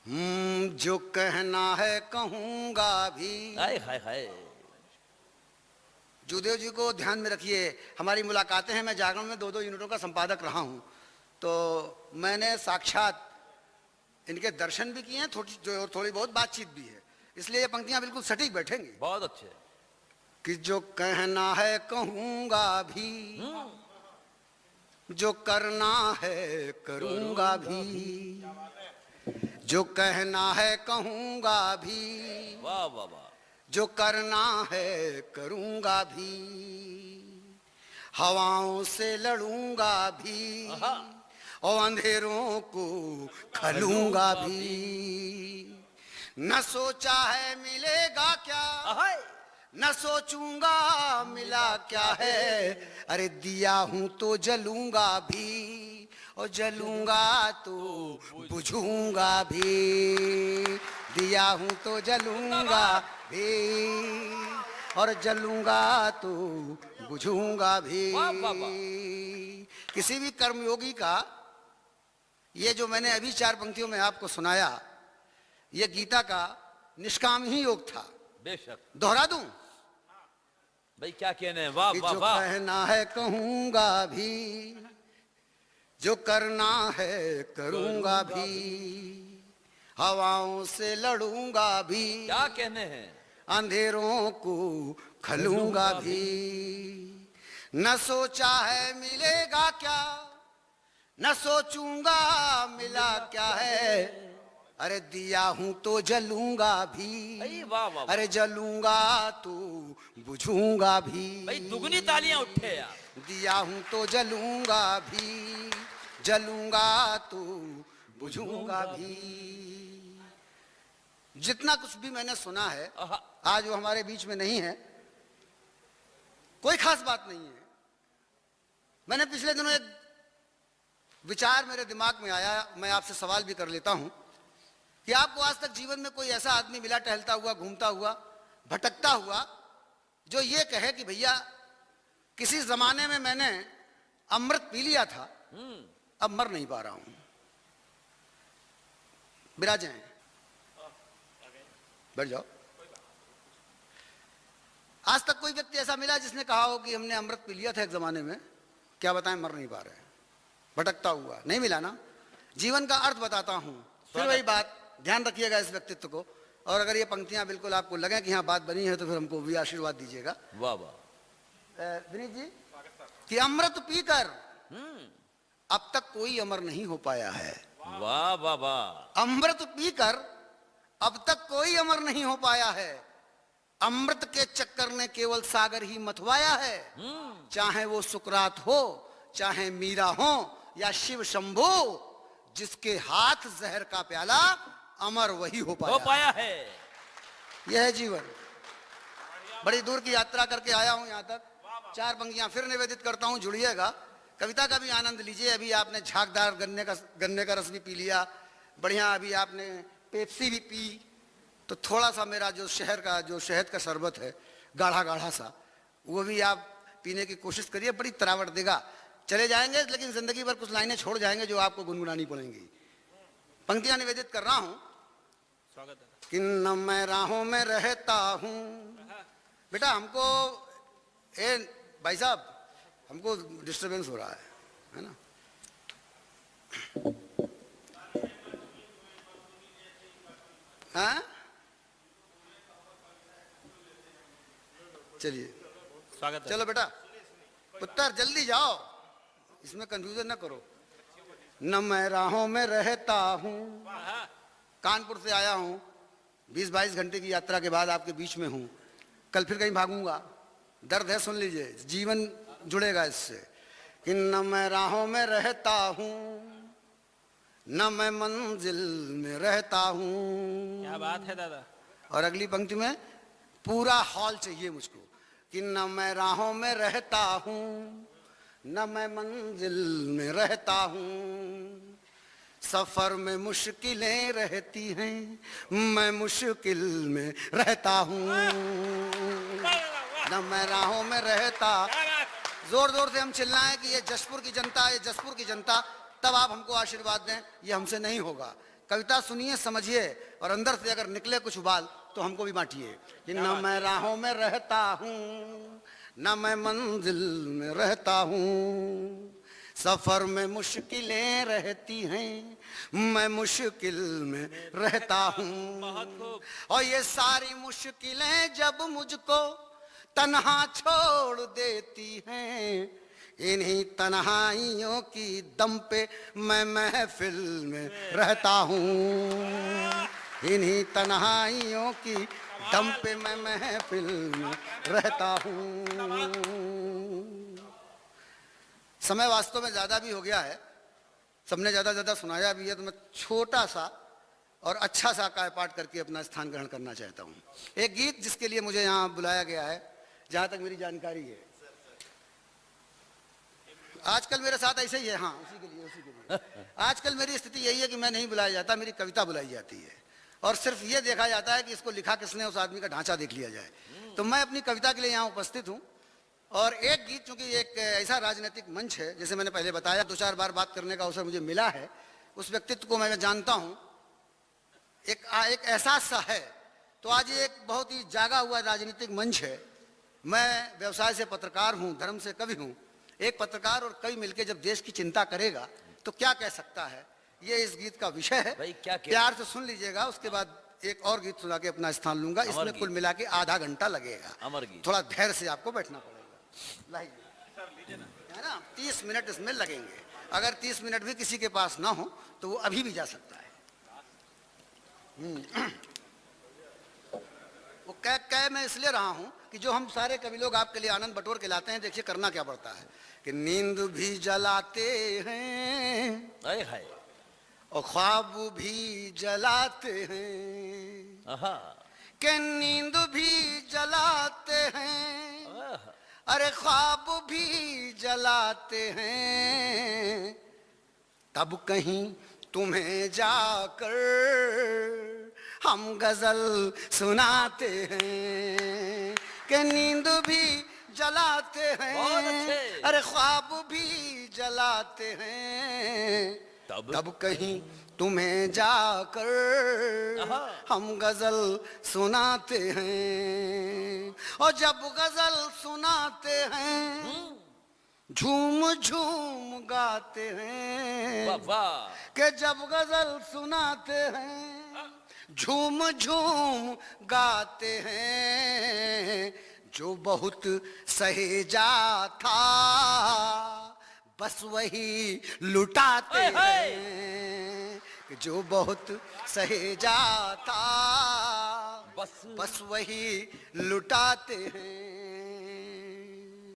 जो कहना है कहूंगा भी। हाय हाय हाय। जुदेव जी को ध्यान में रखिए, हमारी मुलाकातें हैं, मैं जागरण में 2-2 यूनिटों का संपादक रहा हूं, तो मैंने साक्षात इनके दर्शन भी किए हैं, थोड़ी बहुत बातचीत भी है, इसलिए ये पंक्तियां बिल्कुल सटीक बैठेंगी। बहुत अच्छे। कि जो कहना है कहूंगा भी, जो करना है करूंगा भी। जो कहना है कहूंगा भी, वाह वाह वाह। जो करना है करूंगा भी। हवाओं से लड़ूंगा भी और अंधेरों को खलूंगा भी। न सोचा है मिलेगा क्या, न सोचूंगा मिला क्या है। अरे दिया हूं तो जलूंगा भी और जलूंगा तो बुझूंगा भी। दिया हूं तो जलूंगा भी और जलूंगा तो बुझूंगा भी। किसी भी कर्मयोगी का ये जो मैंने अभी 4 पंक्तियों में आपको सुनाया, ये गीता का निष्काम ही योग था। बेशक। दोहरा दूं भाई, क्या कहने हैं। वाह वाह जो वाह। कहना है कहूंगा भी, जो करना है करूंगा भी। हवाओं से लड़ूंगा भी, क्या कहने हैं। अंधेरों को खलूंगा भी। न सोचा है मिलेगा क्या, न सोचूंगा मिला क्या है। अरे दिया हूं तो जलूंगा भी, वाह वाह। अरे जलूंगा तो बुझूंगा भी। भाई दुगनी तालियां उठे यार। दिया हूं तो जलूंगा भी, जलूंगा तो बुझूंगा भी। जितना कुछ भी मैंने सुना है, आज वो हमारे बीच में नहीं है, कोई खास बात नहीं है। मैंने पिछले दिनों एक विचार मेरे दिमाग में आया, मैं आपसे सवाल भी कर लेता हूं कि आपको आज तक जीवन में कोई ऐसा आदमी मिला, टहलता हुआ, घूमता हुआ, भटकता हुआ, जो ये कहे कि भैया किसी जमाने में मैंने अमृत पी लिया था, अब मर नहीं पा रहा हूं। विराजे बैठ जाओ। आज तक कोई व्यक्ति ऐसा मिला जिसने कहा हो कि हमने अमृत पी लिया था एक जमाने में, क्या बताएं, मर नहीं पा रहे, भटकता हुआ? नहीं मिला ना। जीवन का अर्थ बताता हूं, फिर वही बात, ध्यान रखिएगा इस व्यक्तित्व को। और अगर ये पंक्तियां बिल्कुल आपको लगे कि हाँ बात बनी है, तो फिर हमको भी आशीर्वाद दीजिएगा। वाह वाह। विनीत जी, कि अमृत पीकर अब तक कोई अमर नहीं हो पाया है। वाह वाह वाह। अमृत पीकर अब तक कोई अमर नहीं हो पाया है। अमृत के चक्कर ने केवल सागर ही मथवाया है। चाहे वो सुकरात हो, चाहे मीरा हो या शिव शंभो, जिसके हाथ जहर का प्याला, अमर वही हो पाया है। यह है जीवन। बड़ी दूर की यात्रा करके आया हूं यहां तक। 4 पंक्तियां फिर निवेदित करता हूं, जुड़िएगा। कविता का भी आनंद लीजिए। अभी आपने झागदार गन्ने का रस भी पी लिया, बढ़िया। अभी आपने पेप्सी भी पी, तो थोड़ा सा मेरा जो शहद का शरबत है, गाढ़ा गाढ़ा सा, वो भी आप पीने की कोशिश करिए। बड़ी तरावट देगा। चले जाएंगे लेकिन जिंदगी भर कुछ लाइनें छोड़ जाएंगे जो आपको गुनगुनानी पड़ेंगी। पंक्तियां निवेदित कर रहा हूं। स्वागत है। कि न मैं राहों में रहता हूं। बेटा हमको, भाई साहब, हमको डिस्टरबेंस हो रहा है ना। हाँ, चलिए, स्वागत है। चलो बेटा पुत्र जल्दी जाओ, इसमें कंफ्यूजन ना करो। न मैं राहों में रहता हूं, कानपुर से आया हूं, 20-22 घंटे की यात्रा के बाद आपके बीच में हूं। कल फिर कहीं भागूंगा, दर्द है, सुन लीजिए, जीवन जुड़ेगा इससे। कि न मैं राहों में रहता हूं, न मैं मंजिल में रहता हूं। क्या बात है दादा। और अगली पंक्ति में पूरा हॉल चाहिए मुझको। कि न मैं राहों में रहता हूं, न मैं मंजिल में रहता हूं। सफर में मुश्किलें रहती हैं, मैं मुश्किल में रहता हूं। न मैं राहों में रहता। जोर जोर से हम चिल्लाएं कि ये जशपुर की जनता, ये जसपुर की जनता, तब आप हमको आशीर्वाद दें। ये हमसे नहीं होगा। कविता सुनिए, समझिए, और अंदर से अगर निकले कुछ उबाल तो हमको भी बांटिए कि न मैं राहों में रहता हूँ, न मैं मंजिल में रहता हूँ, सफर में मुश्किलें रहती हैं, मैं मुश्किल में रहता हूँ, और ये सारी मुश्किलें जब मुझको तन्हा छोड़ देती हैं, इन्हीं तन्हाइयों की दम पे मैं महफिल में रहता हूँ, इन्हीं तन्हाइयों की दम पे मैं महफिल में रहता हूँ। समय वास्तव में ज़्यादा भी हो गया है, सबने ज़्यादा सुनाया भी है, तो मैं छोटा सा और अच्छा सा काय पाठ करके अपना स्थान ग्रहण करना चाहता हूँ। एक गीत जिसके लिए मुझे यहाँ बुलाया गया है, जहाँ तक मेरी जानकारी है। आजकल मेरे साथ ऐसे ही है, हाँ उसी के लिए आजकल मेरी स्थिति यही है कि मैं नहीं बुलाया जाता, मेरी कविता बुलाई जाती है, और सिर्फ ये देखा जाता है कि इसको लिखा किसने, उस आदमी का ढांचा देख लिया जाए। तो मैं अपनी कविता के लिए यहाँ उपस्थित हूँ, और एक गीत, चूंकि एक ऐसा राजनीतिक मंच है, जैसे मैंने पहले बताया, 2-4 बार बात करने का अवसर मुझे मिला है, उस व्यक्तित्व को मैं जानता हूँ, एक एहसास सा है। तो आज ये एक बहुत ही जागा हुआ राजनीतिक मंच है। मैं व्यवसाय से पत्रकार हूँ, धर्म से कवि हूँ। एक पत्रकार और कवि मिलकर जब देश की चिंता करेगा तो क्या कह सकता है, ये इस गीत का विषय है। प्यार से सुन लीजिएगा, उसके बाद एक और गीत सुना के अपना स्थान लूंगा। इसमें कुल मिला के आधा घंटा लगेगा, थोड़ा धैर्य से आपको बैठना पड़ेगा, है ना। 30 मिनट इसमें लगेंगे। अगर 30 मिनट भी किसी के पास ना हो तो वो अभी भी जा सकता है। वो कह मैं इसलिए रहा हूं कि जो हम सारे कवि लोग आपके लिए आनंद बटोर के लाते हैं, देखिए करना क्या पड़ता है कि नींद भी जलाते हैं और ख्वाब भी जलाते हैं, कि नींद भी जलाते हैं, अरे ख्वाब भी जलाते हैं, तब कहीं तुम्हें जाकर हम गजल सुनाते हैं, कि नींद भी जलाते हैं, अरे ख्वाब भी जलाते हैं, तब कहीं तुम्हें जाकर हम गजल सुनाते हैं, और जब गजल सुनाते हैं झूम झूम गाते हैं, कि जब गजल सुनाते हैं झूम झूम गाते हैं, जो बहुत सहेजा था बस वही लुटाते हैं, जो बहुत सहेजा था बस वही लुटाते हैं।